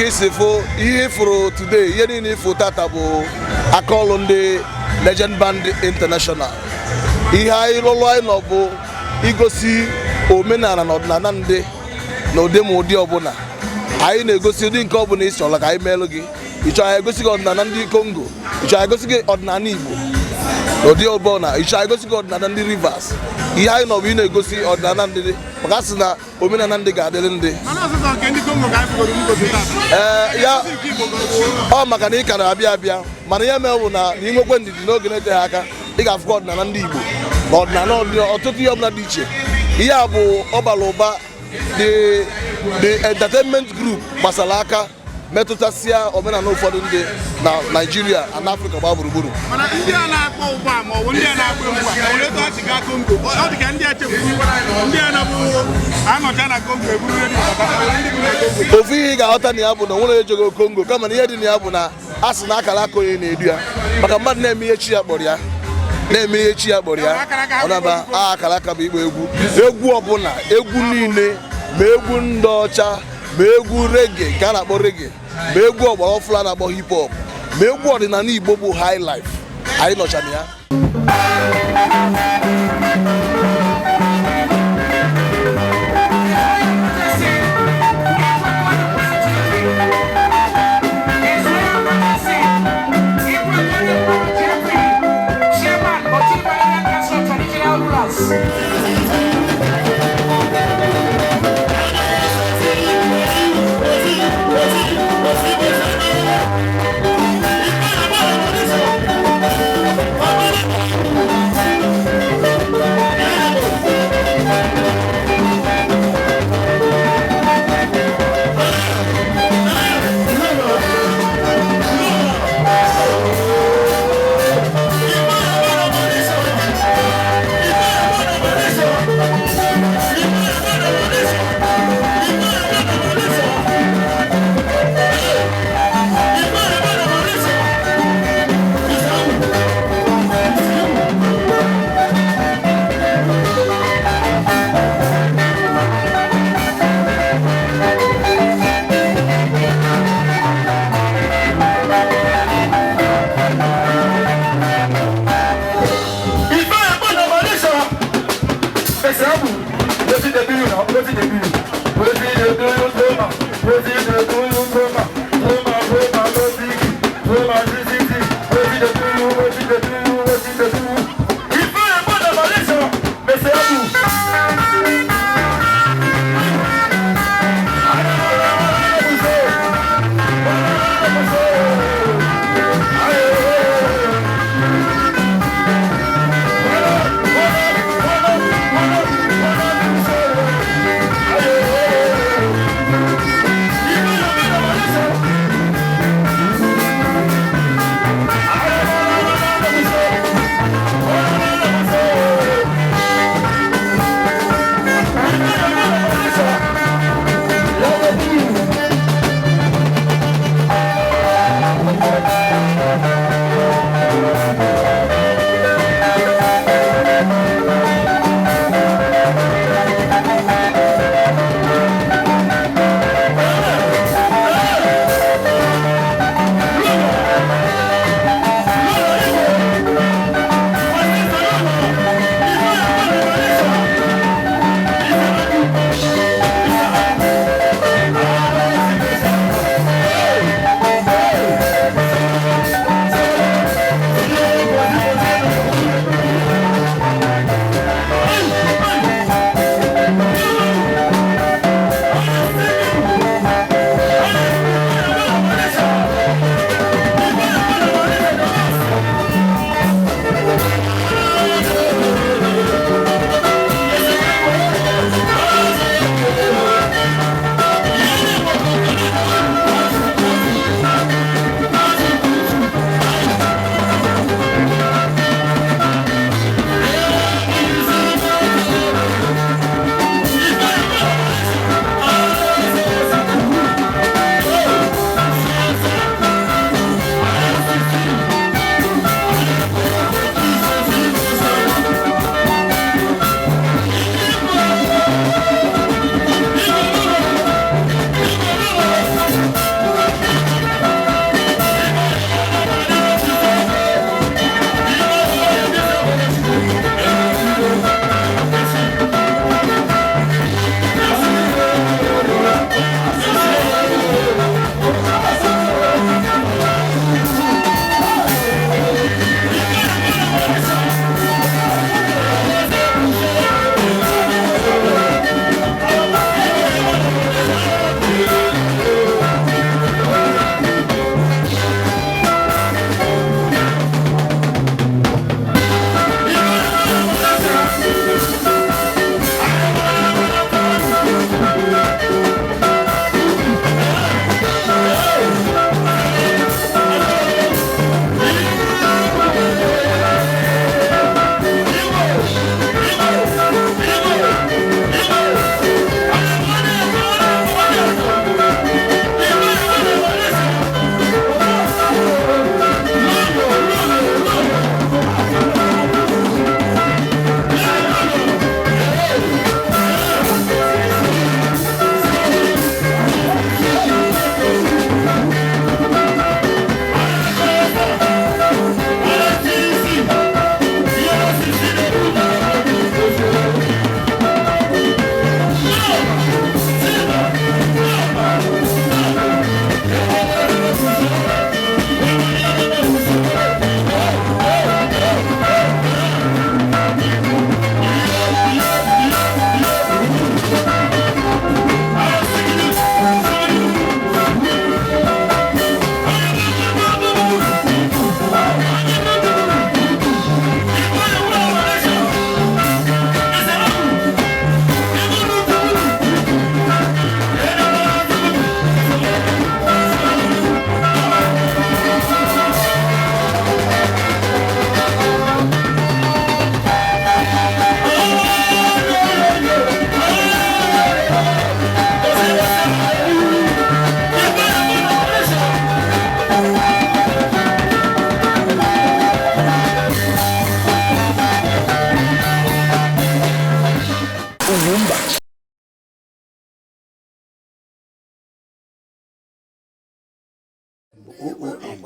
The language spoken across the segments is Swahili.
isi fụ ihe ifuru today ihe niile ifu tata bụ akọlụ ndị Legend Band International. Ihe anyị lụlụ anyị nọ bụ igosi omenala na ọdịnala ndị na ụdị ma ụdị ọbụla. Anyị na-egosi ụdị nke ọbụla isi ọla ka anyị meelụ gị. Ịchọ anyị egosi gị ọdịnala ndị Congo, ịchọ anyị egosi gị ọdịnala Igbo n'ụdị ọbụla, ịchọ anyị egosi gị ọdịnala ndị Rivers. Ihe anyị nọ bụ ị na-egosi ọdịnala ndị maka sị na omenala ndị ga-adịrị ndị. Ya ọ maka na ị ka na-abịa mana ihe mere bụ na inwekwe ndidi n'oge na-eteghị aka ị ga-afụkwa ọdịnala ndị Igbo na ọdịnala ọtụtụ ihe ọbụla dị iche. Ihe a bụ ọbara ụba the entertainment group gbasara aka metụtasịa omenala ụfọdụ ndị na Nigeria na Africa gbaa gburugburu. Mana ndị a na-akpọ ụgbọ ma ọ bụ ndị a na-akpọ egwu a were etu ha si gaa Congo, ọ dị ka ndị a chefuru ndị a na-abụ anọcha na Congo eburu ndị ofu ihe ị ga-aghọta na ya bụ na onwere ejego Congo kama na ihe dị na ya bụ na a sị na akara aka onye na-edu ya maka mmadụ na-eme ihe chi ya kpọrọ ya ọ naba akara aka bụ igba egwu ọbụla egwu niile ma egwu ndị ọcha ma egwu rege nke a na-akpọ rege ma egwu ọgbara ọfụla na-akpọ hip hop ma egwu ọdịnala Igbo bụ high life anyị nọchara ya.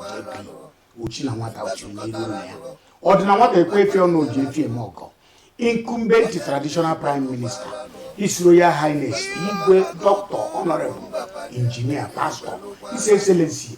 JP uchi na nwata uchi n'iru na ya ọdịna nwata ekwe efe ọnụ oji efi eme ọgọ incumbent traditional prime minister His Royal Highness Igwe Dr. Honorable Engineer Pastor His Excellency